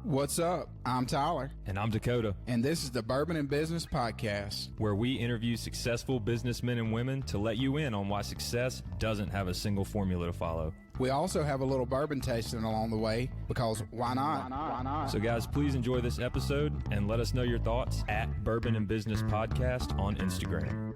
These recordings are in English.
What's up? I'm Tyler. And I'm Dakota. And this is the Bourbon and Business Podcast, where we interview successful businessmen and women to let you in on why success doesn't have a single formula to follow. We also have a little bourbon tasting along the way, because why not? Why not? So guys, please enjoy this episode and let us know your thoughts at Bourbon and Business Podcast on Instagram.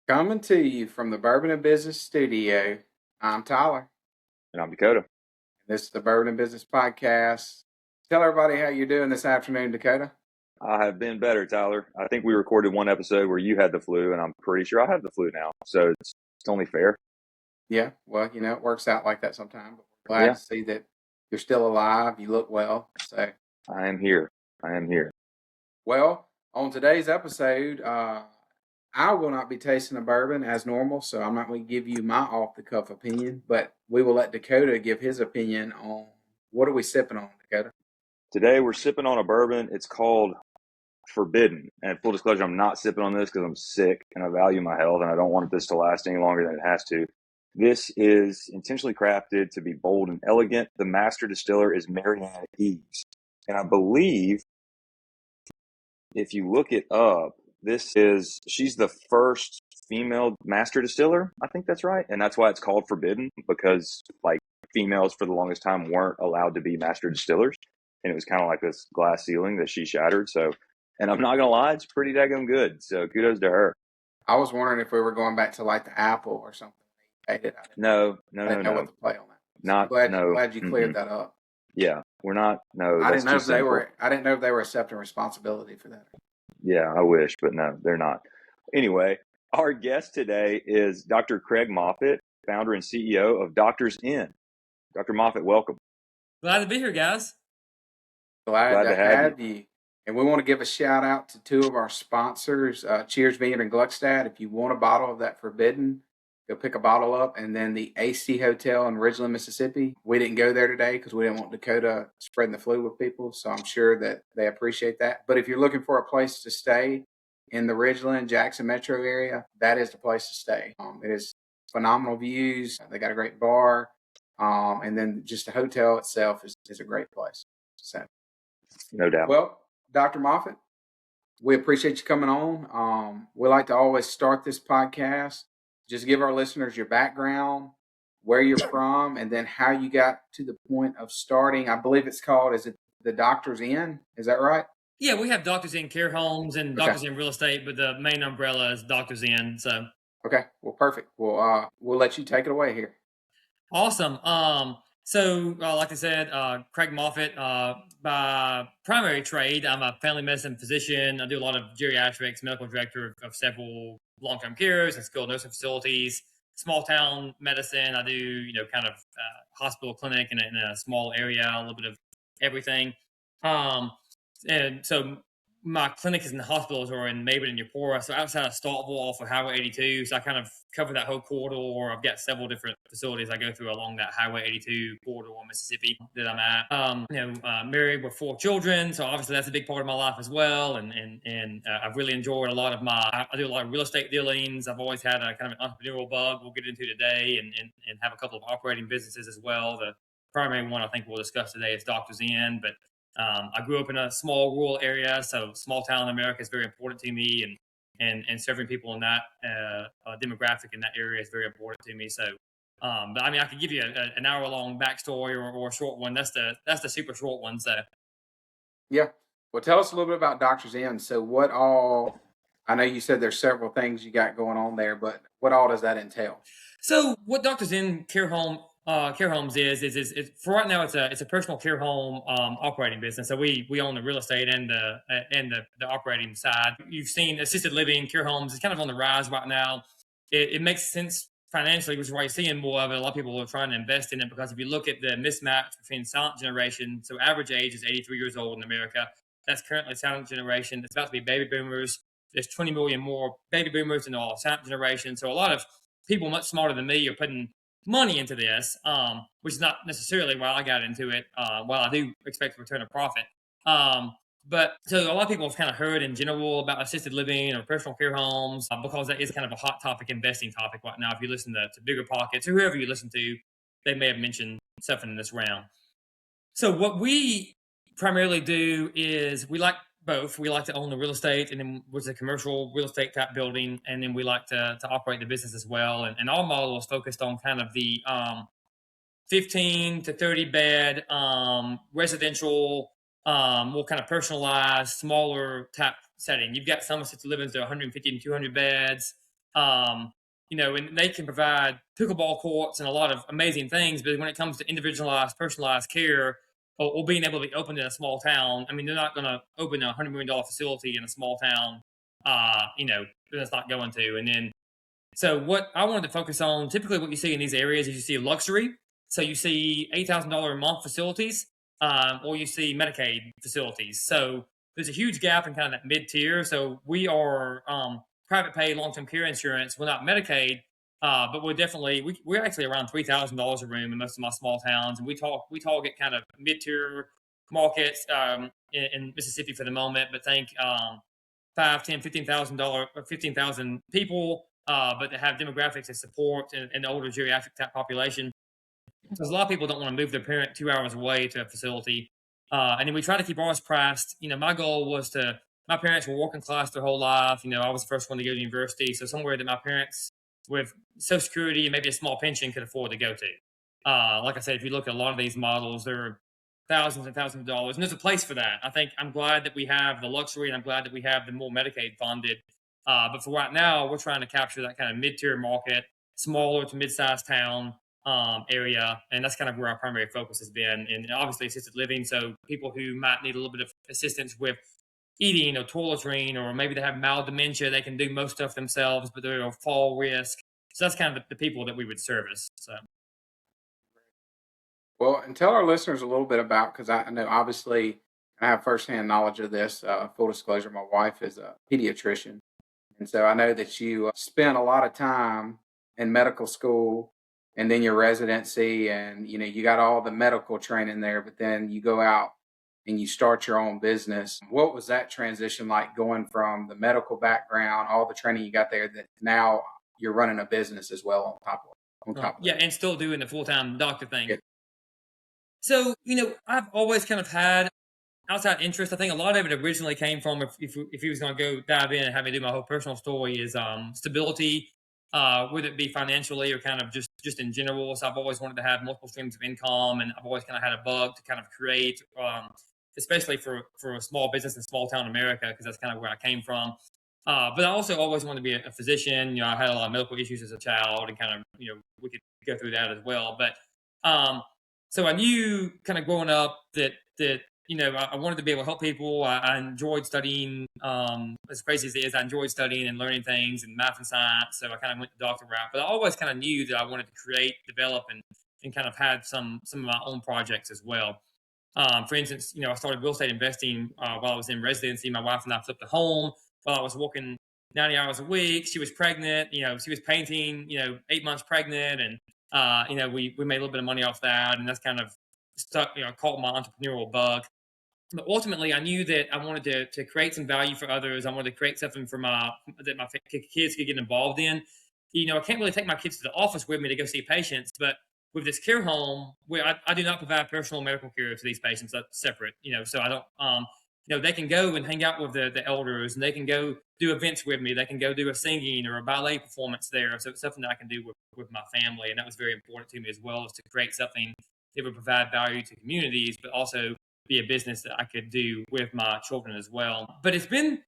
Coming to you from the Bourbon and Business Studio, I'm Tyler. And I'm Dakota. This is the Bourbon and Business Podcast. Tell everybody how you're doing this afternoon, Dakota. I have been better, Tyler. I think we recorded one episode where you had the flu, and I'm pretty sure I have the flu now. So it's only fair. Yeah, well, it works out like that sometimes. But we're glad to see that you're still alive. You look well. So I am here. Well, on today's episode, I will not be tasting a bourbon as normal, so I'm not going to give you my off-the-cuff opinion, but we will let Dakota give his opinion on what are we sipping on, Dakota? Today we're sipping on a bourbon. It's called Forbidden. And full disclosure, I'm not sipping on this because I'm sick and I value my health and I don't want this to last any longer than it has to. This is intentionally crafted to be bold and elegant. The master distiller is Marianne Eves. And I believe if you look it up, she's the first female master distiller. I think that's right. And that's why it's called Forbidden, because females for the longest time weren't allowed to be master distillers. And it was kind of like this glass ceiling that she shattered. So, and I'm not going to lie, it's pretty daggone good. So kudos to her. I was wondering if we were going back to the Apple or something. No. I didn't know what to play on that. So glad you cleared that up. Yeah, we're not. No, I didn't know if they were accepting responsibility for that. Yeah, I wish, but no, they're not. Anyway, our guest today is Dr. Craig Moffett, founder and CEO of Doctor's Inn. Dr. Moffett, welcome. Glad to be here, guys. Glad to have you. And we want to give a shout out to two of our sponsors, Cheers Vineyard and Gluckstadt. If you want a bottle of that Forbidden, go pick a bottle up. And then the AC Hotel in Ridgeland, Mississippi. We didn't go there today because we didn't want Dakota spreading the flu with people. So I'm sure that they appreciate that. But if you're looking for a place to stay in the Ridgeland, Jackson metro area, that is the place to stay. It is phenomenal views. They got a great bar. And then just the hotel itself is a great place. So, no doubt. Well, Dr. Moffett, we appreciate you coming on. We like to always start this podcast. Just give our listeners your background, where you're from, and then how you got to the point of starting. I believe it's called, is it the Doctor's Inn? Is that right? Yeah, we have Doctor's Inn Care Homes and Doctor's Inn Real Estate, but the main umbrella is Doctor's Inn. So. Okay, well, perfect. We'll let you take it away here. Awesome. So, like I said, Craig Moffett, by primary trade, I'm a family medicine physician. I do a lot of geriatrics, medical director of several long-term cares and skilled nursing facilities, small town medicine. I do, hospital clinic in a small area, a little bit of everything. And so my clinic is in the hospitals or in Maben and Yapora. So outside of Starkville off of Highway 82. So I kind of cover that whole corridor. I've got several different facilities I go through along that Highway 82 corridor in Mississippi that I'm at. Married with 4 children. So obviously that's a big part of my life as well. And I've really enjoyed a lot of I do a lot of real estate dealings. I've always had a kind of an entrepreneurial bug we'll get into today and have a couple of operating businesses as well. The primary one I think we'll discuss today is Doctor's Inn, but I grew up in a small rural area, so small town America is very important to me, and serving people in that demographic in that area is very important to me. So, but I mean, I could give you an hour long backstory or a short one. That's the super short one. So, yeah. Well, tell us a little bit about Doctor's Inn. So, what all? I know you said there's several things you got going on there, but what all does that entail? So, what Doctor's Inn Care Homes is for right now it's a personal care home operating business. So we own the real estate and the operating side. You've seen assisted living care homes is kind of on the rise right now. It makes sense financially, which is why you're seeing more of it. A lot of people are trying to invest in it because if you look at the mismatch between silent generation, so average age is 83 years old in America. That's currently silent generation. It's about to be baby boomers. There's 20 million more baby boomers than all silent generation. So a lot of people much smarter than me are putting money into this, which is not necessarily why I got into it. While I do expect to return a profit, But so a lot of people have kind of heard in general about assisted living or personal care homes because that is kind of a hot topic, investing topic right now. If you listen to Bigger Pockets or whoever you listen to, they may have mentioned something in this round. So what we primarily do is we like both. We like to own the real estate, and then was a commercial real estate type building, and then we like to operate the business as well. And our model is focused on kind of the 15 to 30 bed residential, more kind of personalized, smaller type setting. You've got some assisted livings that are 150 and 200 beds. And they can provide pickleball courts and a lot of amazing things. But when it comes to individualized, personalized care, or being able to be opened in a small town, I mean, they're not going to open a $100 million facility in a small town. That's not going to. And then, so what I wanted to focus on, typically what you see in these areas is you see luxury. So you see $8,000 a month facilities, or you see Medicaid facilities. So there's a huge gap in kind of that mid tier. So we are private pay long-term care insurance. We're not Medicaid, but we're actually around $3,000 a room in most of my small towns, and we target kind of mid tier markets in Mississippi for the moment. But think $5,000, $10,000, $15,000, 15,000 people, but that have demographics that support an older geriatric type population. Because a lot of people don't want to move their parent 2 hours away to a facility. And then we try to keep ours priced. My goal was my parents were working class their whole life. I was the first one to go to university. So somewhere that my parents with Social Security and maybe a small pension could afford to go to. Like I said, if you look at a lot of these models, they're thousands and thousands of dollars. And there's a place for that. I'm glad that we have the luxury, and I'm glad that we have the more Medicaid funded. But for right now, we're trying to capture that kind of mid-tier market, smaller to mid-sized town area, and that's kind of where our primary focus has been. And obviously assisted living, so people who might need a little bit of assistance with eating or toiletrying, or maybe they have mild dementia, they can do most stuff themselves, but they're at fall risk. So that's kind of the people that we would service. So, well, and tell our listeners a little bit about, because I know obviously I have firsthand knowledge of this. Full disclosure, my wife is a pediatrician, and so I know that you spent a lot of time in medical school and then your residency, and you got all the medical training there, but then you go out and you start your own business. What was that transition like, going from the medical background, all the training you got there, that now you're running a business as well on top of yeah, that? and still doing the full-time doctor thing. Yeah. So, I've always kind of had outside interest. I think a lot of it originally came from, if he was going to go dive in and have me do my whole personal story, is stability, whether it be financially or kind of just in general. So I've always wanted to have multiple streams of income, and I've always kind of had a bug to kind of create, especially for a small business in small town America, because that's kind of where I came from. But I also always wanted to be a physician. I had a lot of medical issues as a child, and kind of, we could go through that as well. But so I knew kind of growing up that I wanted to be able to help people. I enjoyed studying, as crazy as it is, I enjoyed studying and learning things in math and science. So I kind of went the doctor route, but I always kind of knew that I wanted to create, develop, and kind of had some of my own projects as well. For instance, I started real estate investing while I was in residency. My wife and I flipped a home while I was working 90 hours a week. She was pregnant. She was painting, 8 months pregnant. And, we made a little bit of money off that. And that's kind of stuck, caught my entrepreneurial bug. But ultimately, I knew that I wanted to create some value for others. I wanted to create something that my kids could get involved in. I can't really take my kids to the office with me to go see patients, but with this care home, where I do not provide personal medical care to these patients. That's separate, so I don't, they can go and hang out with the elders, and they can go do events with me. They can go do a singing or a ballet performance there. So it's something that I can do with my family. And that was very important to me as well, is to create something that would provide value to communities, but also be a business that I could do with my children as well. But it's been,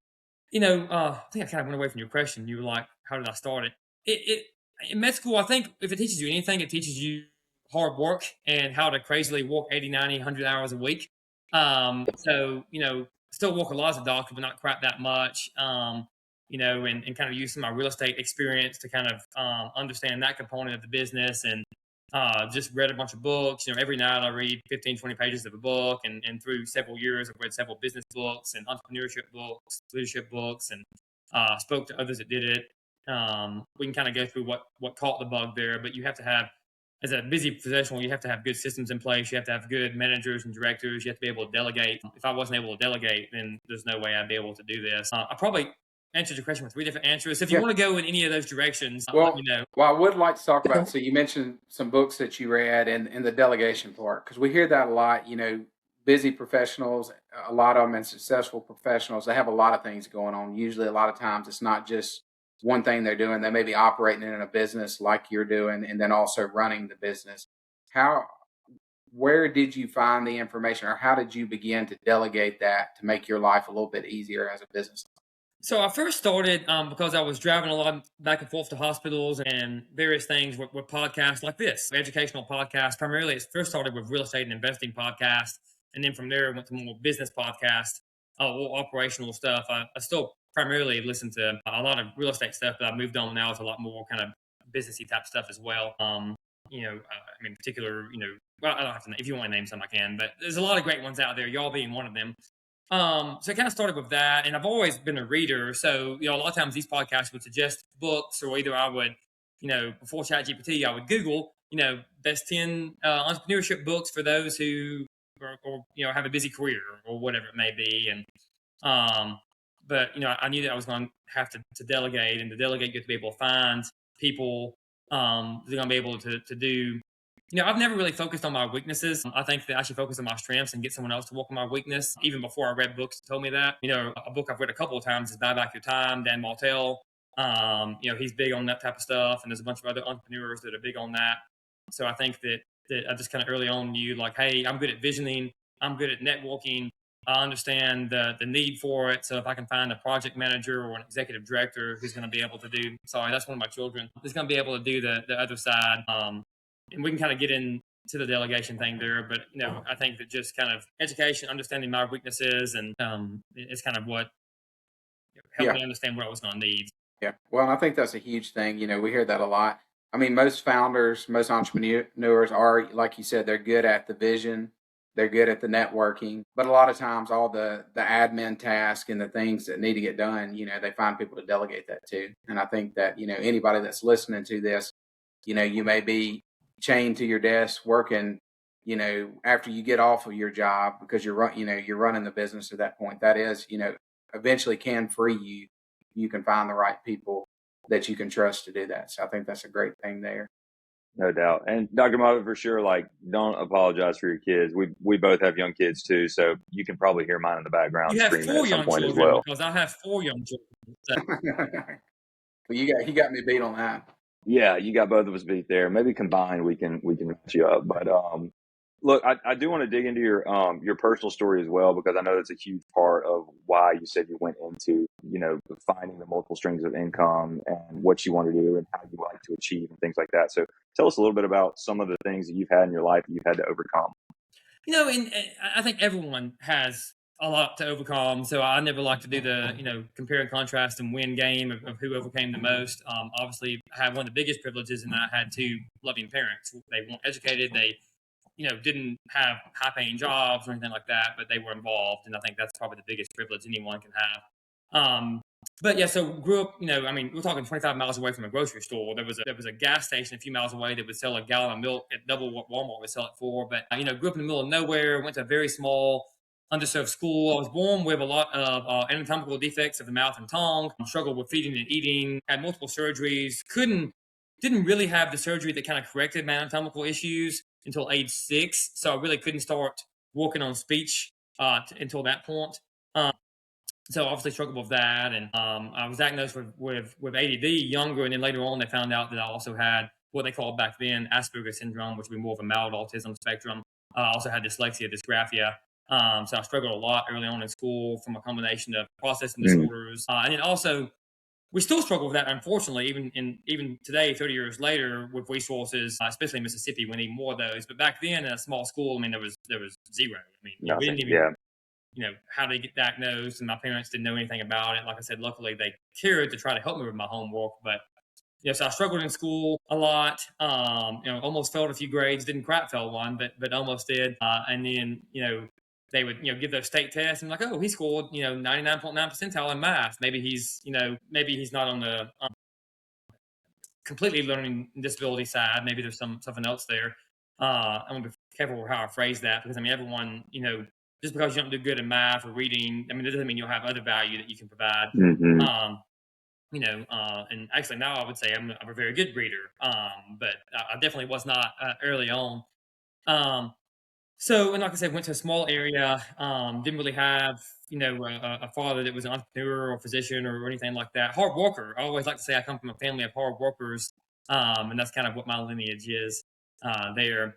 I think I kind of went away from your question. You were like, how did I start it? In med school, I think if it teaches you anything, it teaches you hard work and how to crazily work 80, 90, 100 hours a week. So, still work a lot as a doctor, but not quite that much, and kind of use some of my real estate experience to kind of understand that component of the business. And just read a bunch of books. Every night I read 15, 20 pages of a book, and through several years I've read several business books and entrepreneurship books, leadership books, and spoke to others that did it. We can kind of go through what caught the bug there, but you have to have as a busy professional, you have to have good systems in place. You have to have good managers and directors. You have to be able to delegate. If I wasn't able to delegate, then there's no way I'd be able to do this. I probably answered your question with 3 different answers. If you want to go in any of those directions, let me know. Well, I would like to talk about, so you mentioned some books that you read in the delegation part, because we hear that a lot, busy professionals, a lot of them, and successful professionals, they have a lot of things going on. Usually a lot of times it's not just one thing they're doing. They may be operating in a business like you're doing, and then also running the business. Where did you find the information, or how did you begin to delegate that to make your life a little bit easier as a business? So I first started because I was driving a lot back and forth to hospitals and various things with podcasts like this, educational podcasts. Primarily, it first started with real estate and investing podcasts. And then from there, I went to more business podcasts, or operational stuff. I still primarily listen to a lot of real estate stuff, but I moved on now to a lot more kind of businessy type stuff as well. In particular, well, I don't have to, if you want to name some, I can, but there's a lot of great ones out there, y'all being one of them. So it kind of started with that, and I've always been a reader. So, a lot of times these podcasts would suggest books, or either I would, before ChatGPT, I would Google, best 10 entrepreneurship books for those who or have a busy career or whatever it may be. And, but, I knew that I was going to have to delegate, and to delegate, you have to be able to find people that are going to be able to do. I've never really focused on my weaknesses. I think that I should focus on my strengths and get someone else to work on my weakness. Even before I read books that told me that. A book I've read a couple of times is Buy Back Your Time, Dan Martell. He's big on that type of stuff, and there's a bunch of other entrepreneurs that are big on that. So I think that I just kind of early on knew, like, hey, I'm good at visioning. I'm good at networking. I understand the need for it. So if I can find a project manager or an executive director who's going to be able to do, sorry, that's one of my children, who's going to be able to do the other side. And we can kind of get into the delegation thing there, but I think that just kind of education, understanding my weaknesses, and it's kind of what helped me understand what I was going to need. Yeah, well, I think that's a huge thing. We hear that a lot. I mean, most founders, most entrepreneurs are, like you said, they're good at the vision, they're good at the networking, but a lot of times all the admin tasks and the things that need to get done, they find people to delegate that to. And I think that anybody that's listening to this, you may be chained to your desk working, after you get off of your job, because you're running the business at that point. That is, eventually can free you. You can find the right people that you can trust to do that. So I think that's a great thing there. No doubt. And Dr. Moffett, for sure, don't apologize for your kids. We both have young kids too, so you can probably hear mine in the background screaming at some point as well. Because I have 4 young children. So. Well, you got me beat on that. Yeah, you got both of us beat there. Maybe combined we can match you up. But look, I do want to dig into your personal story as well, because I know that's a huge part of why you said you went into finding the multiple streams of income and what you want to do and how you like to achieve and things like that. So tell us a little bit about some of the things that you've had in your life that you've had to overcome. And I think everyone has a lot to overcome. So I never like to do the, compare and contrast and win game of who overcame the most. Obviously, I had one of the biggest privileges in that I had 2 loving parents. They weren't educated. They, didn't have high-paying jobs or anything like that, but they were involved. And I think that's probably the biggest privilege anyone can have. But yeah, so grew up, we're talking 25 miles away from a grocery store. There was a gas station a few miles away that would sell a gallon of milk at double what Walmart would sell it for. But, grew up in the middle of nowhere, went to a very small, underserved school. I was born with a lot of anatomical defects of the mouth and tongue, struggled with feeding and eating, had multiple surgeries, didn't really have the surgery that kind of corrected my anatomical issues until age 6. So I really couldn't start working on speech until that point. So obviously struggled with that. And I was diagnosed with ADD younger. And then later on, they found out that I also had what they called back then Asperger's syndrome, which would be more of a mild autism spectrum. I also had dyslexia, dysgraphia. So I struggled a lot early on in school from a combination of processing disorders. And then also, we still struggle with that, unfortunately, even today, 30 years later, with resources, especially in Mississippi, we need more of those. But back then, in a small school, there was zero. We didn't even, how to get diagnosed, and my parents didn't know anything about it. Like I said, luckily, they cared to try to help me with my homework. But, so I struggled in school a lot, almost failed a few grades, didn't quite fail one, but almost did. And then, they would, give those state tests and like, oh, he scored, 99.9 percentile in math. Maybe he's not on the completely learning disability side. Maybe there's something else there. I'm gonna be careful with how I phrase that, because I mean, everyone, just because you don't do good in math or reading, I mean, that doesn't mean you'll have other value that you can provide. Mm-hmm. And actually now I would say I'm a very good reader, but I definitely was not early on. And like I said, went to a small area, didn't really have, a father that was an entrepreneur or physician or anything like that. Hard worker. I always like to say I come from a family of hard workers, and that's kind of what my lineage is there.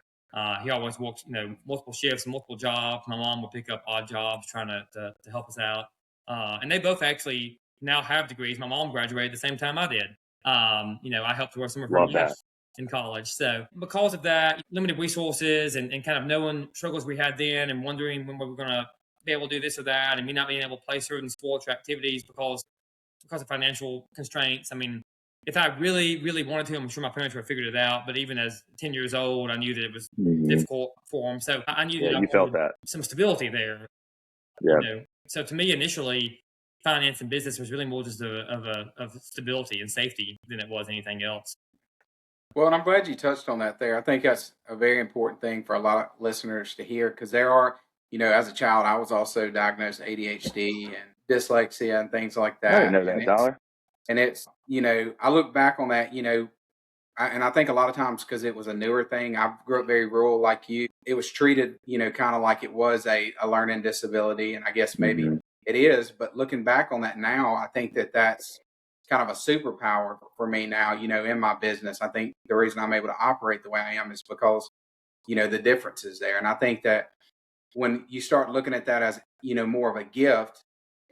He always worked, multiple shifts, multiple jobs. My mom would pick up odd jobs trying to help us out. And they both actually now have degrees. My mom graduated the same time I did. I helped her with some of her Love that. math in college. So because of that, limited resources and kind of knowing struggles we had then and wondering when we were going to be able to do this or that, and me not being able to play certain sports or activities because of financial constraints. I mean, if I really, really wanted to, I'm sure my parents would have figured it out. But even as 10 years old, I knew that it was difficult for them. So I knew that I you felt wanted that some stability there. Yeah. So to me, initially, finance and business was really more just of stability and safety than it was anything else. Well, and I'm glad you touched on that there. I think that's a very important thing for a lot of listeners to hear, because there are, as a child, I was also diagnosed ADHD and dyslexia and things like that. I didn't know that, Tyler. And it's, I look back on that, and I think a lot of times because it was a newer thing, I grew up very rural like you. It was treated, kind of like it was a learning disability. And I guess maybe it is. But looking back on that now, I think that that's kind of a superpower for me now, in my business. I think the reason I'm able to operate the way I am is because, the difference is there. And I think that when you start looking at that as, more of a gift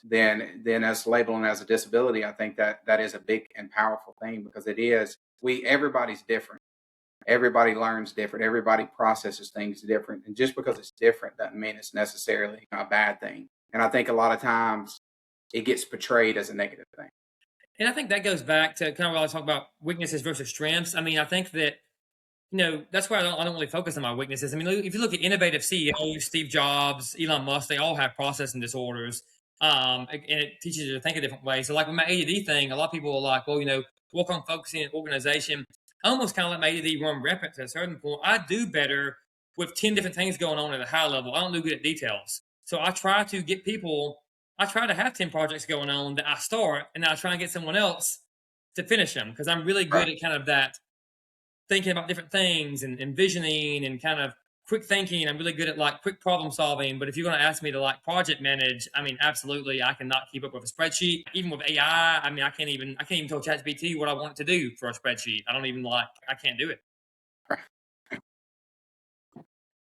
than us labeling as a disability, I think that is a big and powerful thing, because it is, everybody's different. Everybody learns different. Everybody processes things different. And just because it's different doesn't mean it's necessarily a bad thing. And I think a lot of times it gets portrayed as a negative thing. And I think that goes back to kind of what I was talking about, weaknesses versus strengths. I mean, I think that, that's why I don't really focus on my weaknesses. I mean, if you look at innovative CEOs, Steve Jobs, Elon Musk, they all have processing disorders. And it teaches you to think a different way. So like with my ADD thing, a lot of people are like, well, work on focusing and organization. I almost kind of let my ADD run rampant to a certain point. I do better with 10 different things going on at a high level. I don't do good at details. So I try to have 10 projects going on that I start, and then I try and get someone else to finish them, because I'm really good at kind of that thinking about different things and envisioning and kind of quick thinking. I'm really good at like quick problem solving. But if you're going to ask me to like project manage, I mean, absolutely, I cannot keep up with a spreadsheet. Even with AI, I mean, I can't even tell ChatGPT what I want it to do for a spreadsheet. I can't do it.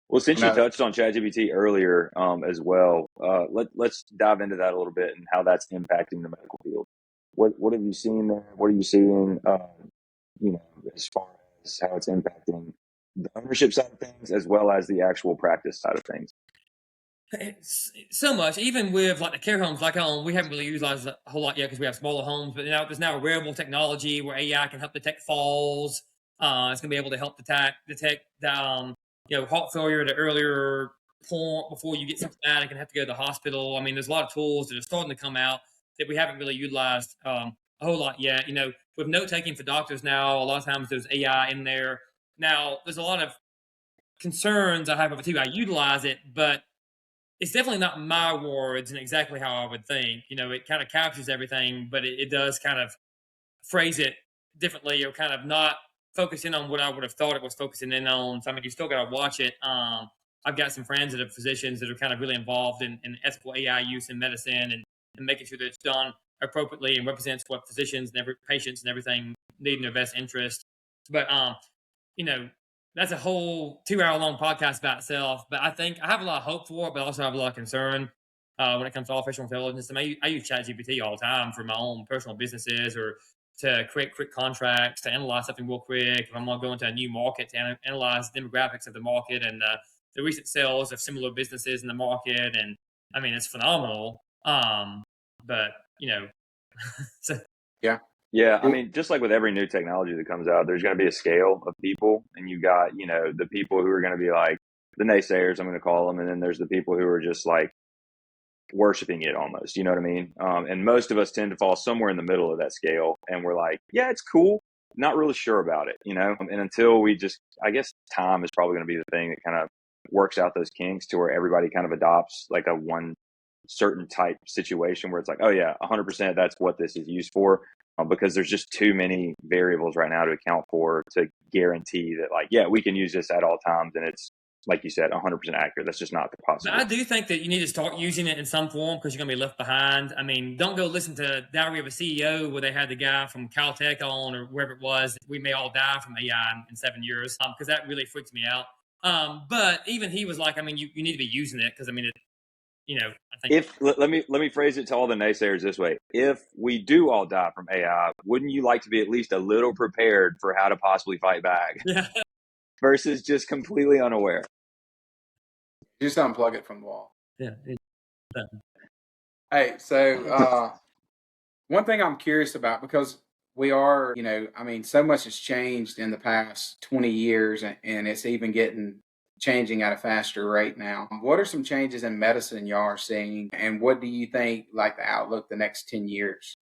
Well, since you touched on ChatGPT earlier as well, let's dive into that a little bit and how that's impacting the medical field. What have you seen there? What are you seeing, as far as how it's impacting the ownership side of things as well as the actual practice side of things? It's so much, even with like the care homes, we haven't really utilized a whole lot yet because we have smaller homes, but there's now a wearable technology where AI can help detect falls. It's going to be able to help detect heart failure at an earlier point before you get symptomatic and have to go to the hospital. I mean, there's a lot of tools that are starting to come out that we haven't really utilized a whole lot yet. With note taking for doctors now, a lot of times there's AI in there. Now, there's a lot of concerns I have about it too. I utilize it, but it's definitely not my words and exactly how I would think. It kind of captures everything, but it does kind of phrase it differently, or kind of not focus in on what I would have thought it was focusing in on. So, I mean, you still got to watch it. I've got some friends that are physicians that are kind of really involved in ethical AI use in medicine and making sure that it's done appropriately and represents what physicians and patients and everything need in their best interest. But, that's a whole 2-hour long podcast by itself. But I think I have a lot of hope for it, but also have a lot of concern when it comes to artificial intelligence. I mean, I use ChatGPT all the time for my own personal businesses, or to create quick contracts, to analyze something real quick. If I'm going to go into a new market, to analyze demographics of the market and the recent sales of similar businesses in the market. And I mean, it's phenomenal. But, so. Yeah. Yeah. I mean, just like with every new technology that comes out, there's going to be a scale of people, and you got, the people who are going to be like the naysayers, I'm going to call them. And then there's the people who are just like worshiping it almost, you know what I mean? And most of us tend to fall somewhere in the middle of that scale. And we're like, yeah, it's cool, not really sure about it, and until we just, I guess time is probably going to be the thing that kind of works out those kinks to where everybody kind of adopts like a one certain type situation where it's like, oh yeah, 100% that's what this is used for, because there's just too many variables right now to account for to guarantee that, like, yeah, we can use this at all times and it's, like you said, 100% accurate. That's just not the possibility. But I do think that you need to start using it in some form because you're going to be left behind. I mean, don't go listen to Diary of a CEO where they had the guy from Caltech on or wherever it was. We may all die from AI in 7 years, because that really freaks me out. But even he was like, I mean, you need to be using it because, I mean, I think let me phrase it to all the naysayers this way. If we do all die from AI, wouldn't you like to be at least a little prepared for how to possibly fight back? Yeah. Versus just completely unaware. Just unplug it from the wall. Yeah. Hey, so one thing I'm curious about, because we are, I mean, so much has changed in the past 20 years and it's even changing at a faster rate now. What are some changes in medicine y'all are seeing, and what do you think like the outlook the next 10 years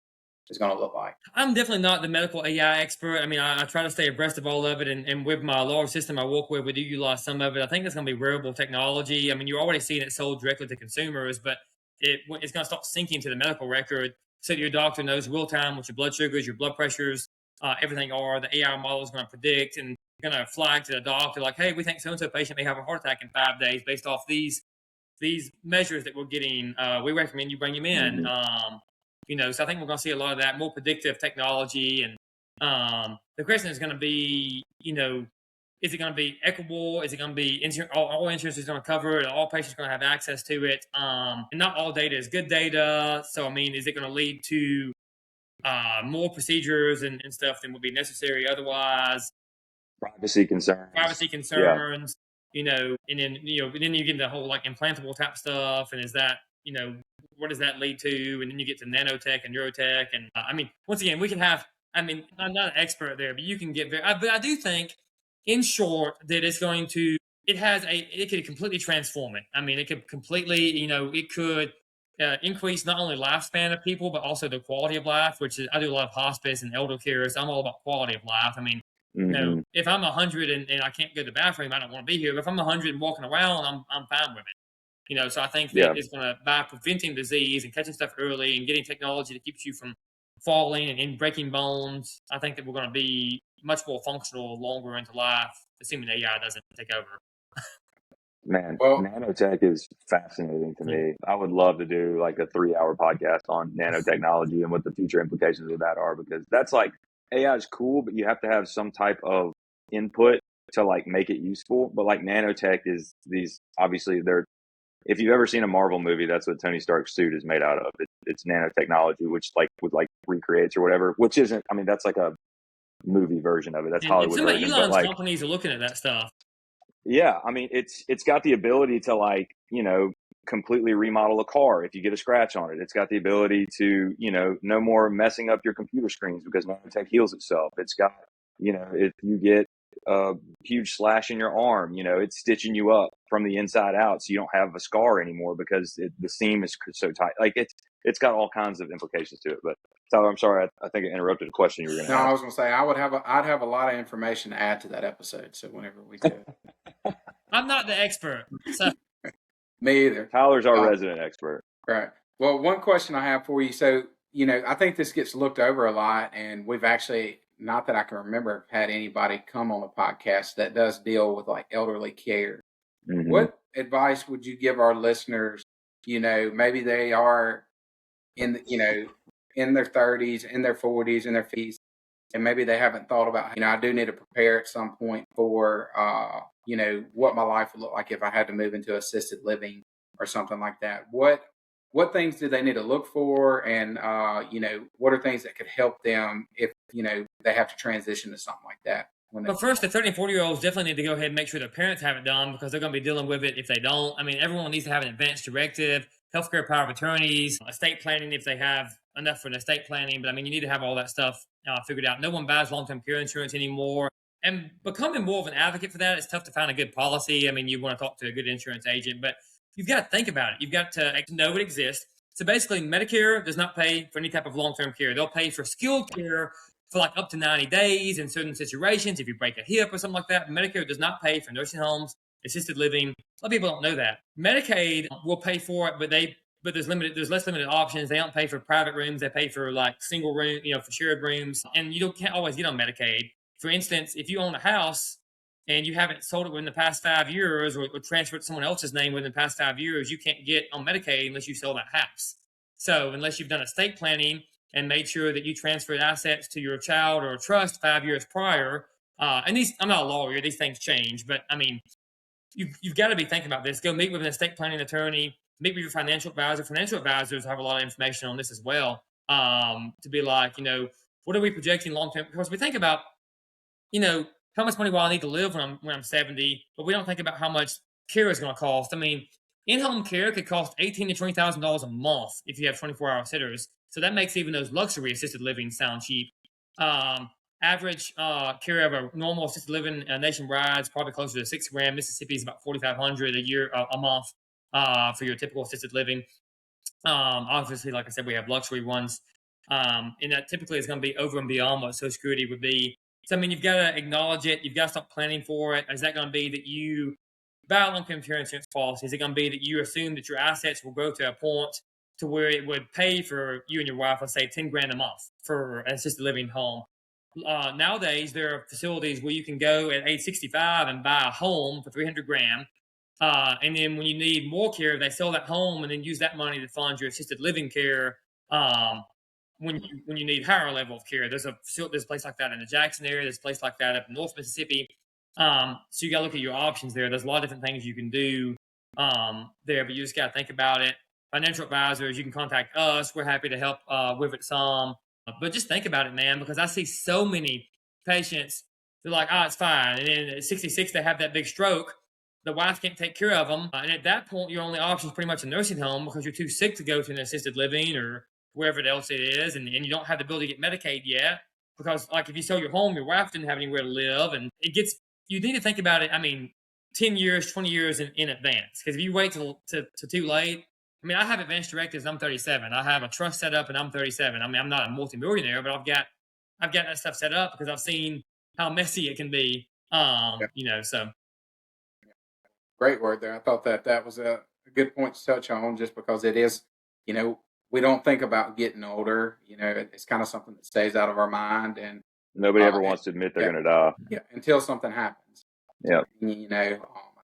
is going to look like? I'm definitely not the medical AI expert. I mean, I try to stay abreast of all of it, and with my large system I work with, we do utilize some of it. I think it's going to be wearable technology. I mean, you're already seeing it sold directly to consumers, but it's going to start syncing to the medical record so that your doctor knows real time what your blood sugars, your blood pressures, everything are. The AI model is going to predict and going to flag to the doctor like, hey, we think so-and-so patient may have a heart attack in 5 days based off these measures that we're getting. We recommend you bring him in. So I think we're going to see a lot of that, more predictive technology. And the question is going to be, is it going to be equitable? Is it going to be all insurance is going to cover it? All patients are going to have access to it? And not all data is good data. So, I mean, is it going to lead to more procedures and stuff than would be necessary otherwise? Privacy concerns. Yeah. And then you get the whole like implantable type stuff. And is that, what does that lead to? And then you get to nanotech and neurotech. And I mean, once again, I'm not an expert there, but you can get but I do think, in short, that it could completely transform it. I mean, it could completely, it could increase not only lifespan of people, but also the quality of life, which is, I do a lot of hospice and elder care. So I'm all about quality of life. I mean, if I'm 100 and I can't go to the bathroom, I don't want to be here. But if I'm 100 and walking around, I'm fine with it. So I think that it's going to, by preventing disease and catching stuff early and getting technology that keeps you from falling and breaking bones, I think that we're going to be much more functional longer into life, assuming AI doesn't take over. Man, nanotech is fascinating to me. I would love to do like a 3-hour podcast on nanotechnology and what the future implications of that are, because that's like, AI is cool, but you have to have some type of input to like make it useful. But like nanotech is obviously if you've ever seen a Marvel movie, that's what Tony Stark's suit is made out of. It's nanotechnology, which recreates or whatever, which isn't, I mean, that's like a movie version of it. That's Hollywood some version. Of Elon's companies are looking at that stuff. Yeah. I mean, it's got the ability to completely remodel a car if you get a scratch on it. It's got the ability to, no more messing up your computer screens because nanotech heals itself. It's got, if you get a huge slash in your arm, it's stitching you up from the inside out so you don't have a scar anymore because the seam is so tight. Like it's got all kinds of implications to it. But Tyler, I'm sorry, I think I interrupted the question you were going to ask. No, I was going to say I'd have a lot of information to add to that episode. So whenever we do, I'm not the expert. So. Me either. Tyler's our resident expert. Right. Well, one question I have for you. So, I think this gets looked over a lot, and we've actually, not that I can remember, had anybody come on the podcast that does deal with like elderly care. Mm-hmm. What advice would you give our listeners? Maybe they are in their 30s, in their 40s, in their 50s, and maybe they haven't thought about, I do need to prepare at some point for, what my life would look like if I had to move into assisted living or something like that. What things do they need to look for? And, what are things that could help them if, they have to transition to something like that? But first, the 30 and 40-year-olds definitely need to go ahead and make sure their parents have it done because they're going to be dealing with it if they don't. I mean, everyone needs to have an advance directive, healthcare power of attorneys, estate planning if they have enough for an estate planning. But I mean, you need to have all that stuff figured out. No one buys long-term care insurance anymore. And becoming more of an advocate for that, it's tough to find a good policy. I mean, you want to talk to a good insurance agent, but you've got to think about it. You've got to know it exists. So basically, Medicare does not pay for any type of long-term care. They'll pay for skilled care for like up to 90 days in certain situations. If you break a hip or something like that, Medicare does not pay for nursing homes, assisted living. A lot of people don't know that. Medicaid will pay for it, but there's less limited options. They don't pay for private rooms. They pay for like single room, for shared rooms, and can't always get on Medicaid. For instance, if you own a house and you haven't sold it within the past 5 years or transferred someone else's name within the past 5 years, you can't get on Medicaid unless you sell that house. So unless you've done estate planning and made sure that you transferred assets to your child or a trust 5 years prior, and I'm not a lawyer, these things change, but I mean, you've got to be thinking about this. Go meet with an estate planning attorney, meet with your financial advisor. Financial advisors have a lot of information on this as well, to be like, what are we projecting long term? Because we think about, how much money will I need to live when I'm 70, but we don't think about how much care is going to cost. I mean, in-home care could cost $18,000 to $20,000 a month if you have 24-hour sitters. So that makes even those luxury assisted living sound cheap. Average care of a normal assisted living nationwide is probably closer to $6,000. Mississippi is about $4,500 a year a month for your typical assisted living. Obviously, like I said, we have luxury ones, and that typically is going to be over and beyond what Social Security would be. So, I mean, you've got to acknowledge it. You've got to start planning for it. Is that going to be that you buy a long-term care insurance policy? Is it going to be that you assume that your assets will grow to a point to where it would pay for you and your wife, let's say, $10,000 a month for an assisted living home? Nowadays, there are facilities where you can go at age 65 and buy a home for $300,000. And then when you need more care, they sell that home and then use that money to fund your assisted living care. When you need higher level of care, there's a place like that in the Jackson area. There's a place like that up in North Mississippi. So you got to look at your options there. There's a lot of different things you can do there, but you just got to think about it. Financial advisors, you can contact us. We're happy to help with it some. But just think about it, man, because I see so many patients. They're like, it's fine. And then at 66, they have that big stroke. The wife can't take care of them. And at that point, your only option is pretty much a nursing home because you're too sick to go to an assisted living or wherever else it is. And you don't have the ability to get Medicaid yet because, like, if you sell your home, your wife didn't have anywhere to live. And you need to think about it, 10 years, 20 years in advance. Because if you wait till too late, I have advanced directives. I'm 37. I have a trust set up and I'm 37. I'm not a multimillionaire, but I've got that stuff set up because I've seen how messy it can be. So. Great word there. I thought that was a good point to touch on just because it is, we don't think about getting older. It's kind of something that stays out of our mind. And nobody ever wants to admit they're going to die. Yeah, until something happens. Yeah. I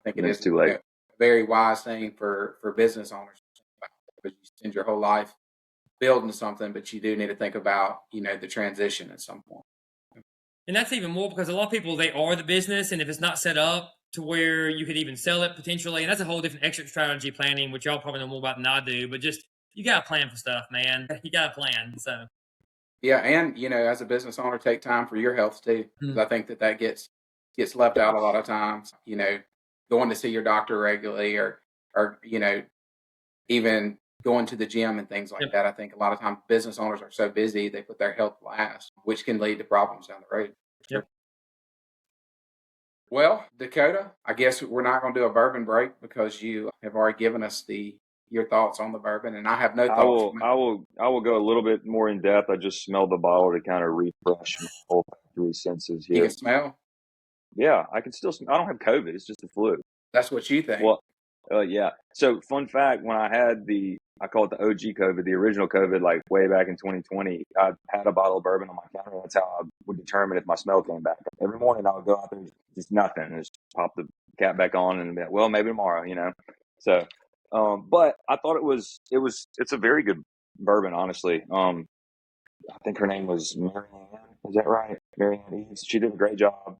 think it is too late. A very wise thing for business owners. Because you spend your whole life building something, but you do need to think about, the transition at some point. And that's even more because a lot of people, they are the business. And if it's not set up to where you could even sell it potentially, and that's a whole different exit strategy planning, which y'all probably know more about than I do, but just, you got to plan for stuff, man. You got to plan. So. Yeah. And, as a business owner, take time for your health too. Mm-hmm. I think that gets left out a lot of times, going to see your doctor regularly or even going to the gym and things like that. I think a lot of times business owners are so busy, they put their health last, which can lead to problems down the road. Yep. Well, Dakota, I guess we're not going to do a bourbon break because you have already given us your thoughts on the bourbon, and I have no thoughts. I will go a little bit more in depth. I just smelled the bottle to kind of refresh my olfactory senses here. You can smell? Yeah, I can still smell. I don't have COVID. It's just the flu. That's what you think. Well, yeah. So fun fact, when I had I call it the OG COVID, the original COVID, like way back in 2020, I had a bottle of bourbon on my counter. That's how I would determine if my smell came back. Every morning I would go out there, just nothing, and just pop the cap back on and be like, well, maybe tomorrow, So, but I thought it's a very good bourbon, honestly. I think her name was Marianne. Is that right? Marianne Eves. She did a great job.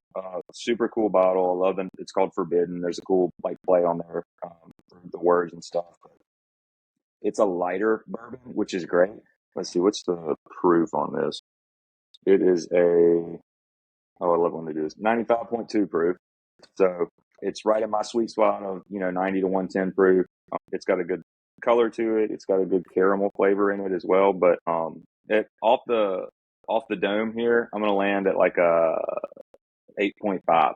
Super cool bottle. I love them. It's called Forbidden. There's a cool play on there for the words and stuff. But it's a lighter bourbon, which is great. Let's see. What's the proof on this? It is I love when they do this. 95.2 proof. So it's right in my sweet spot of 90 to 110 proof. It's got a good color to it. It's got a good caramel flavor in it as well. But off the dome here, I'm going to land at like a 8.5.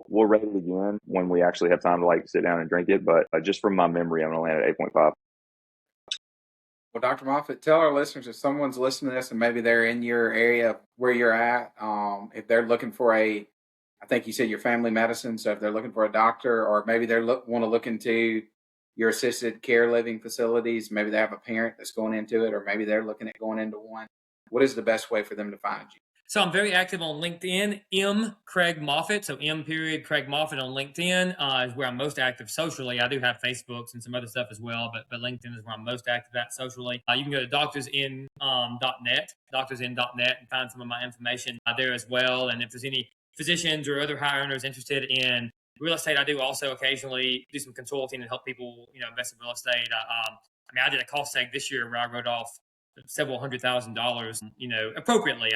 We'll rate it again when we actually have time to sit down and drink it. But just from my memory, I'm going to land at 8.5. Well, Dr. Moffett, tell our listeners if someone's listening to this and maybe they're in your area where you're at, if they're looking for I think you said your family medicine, so if they're looking for a doctor, or maybe they want to look into your assisted care living facilities, maybe they have a parent that's going into it, or maybe they're looking at going into one. What is the best way for them to find you? So I'm very active on LinkedIn, Craig Moffett. So Craig Moffett on LinkedIn is where I'm most active socially. I do have Facebooks and some other stuff as well, but LinkedIn is where I'm most active at socially. You can go to doctorsin.net, and find some of my information there as well. And if there's any physicians or other high earners interested in real estate, I do also occasionally do some consulting and help people, invest in real estate. I did a cost seg this year where I wrote off several $100,000, appropriately.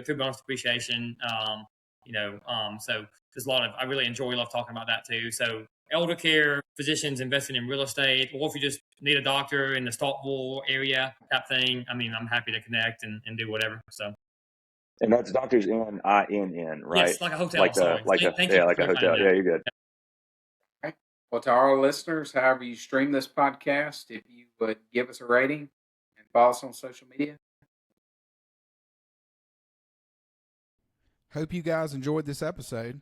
Through bonus depreciation, so there's a lot of, I really love talking about that too. So elder care, physicians investing in real estate, or if you just need a doctor in the Starkville area type thing, I'm happy to connect and do whatever. So. And that's Doctors Inn, INN, right? Yes, like a hotel. Like a hotel. Yeah, you're good. Okay. Well, to our listeners, however you stream this podcast, if you would give us a rating and follow us on social media. Hope you guys enjoyed this episode.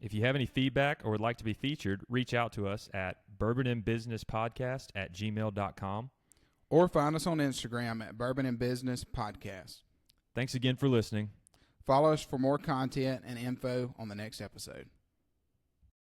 If you have any feedback or would like to be featured, reach out to us at bourbonandbusinesspodcast@gmail.com. Or find us on Instagram at Bourbon and Business Podcast. Thanks again for listening. Follow us for more content and info on the next episode.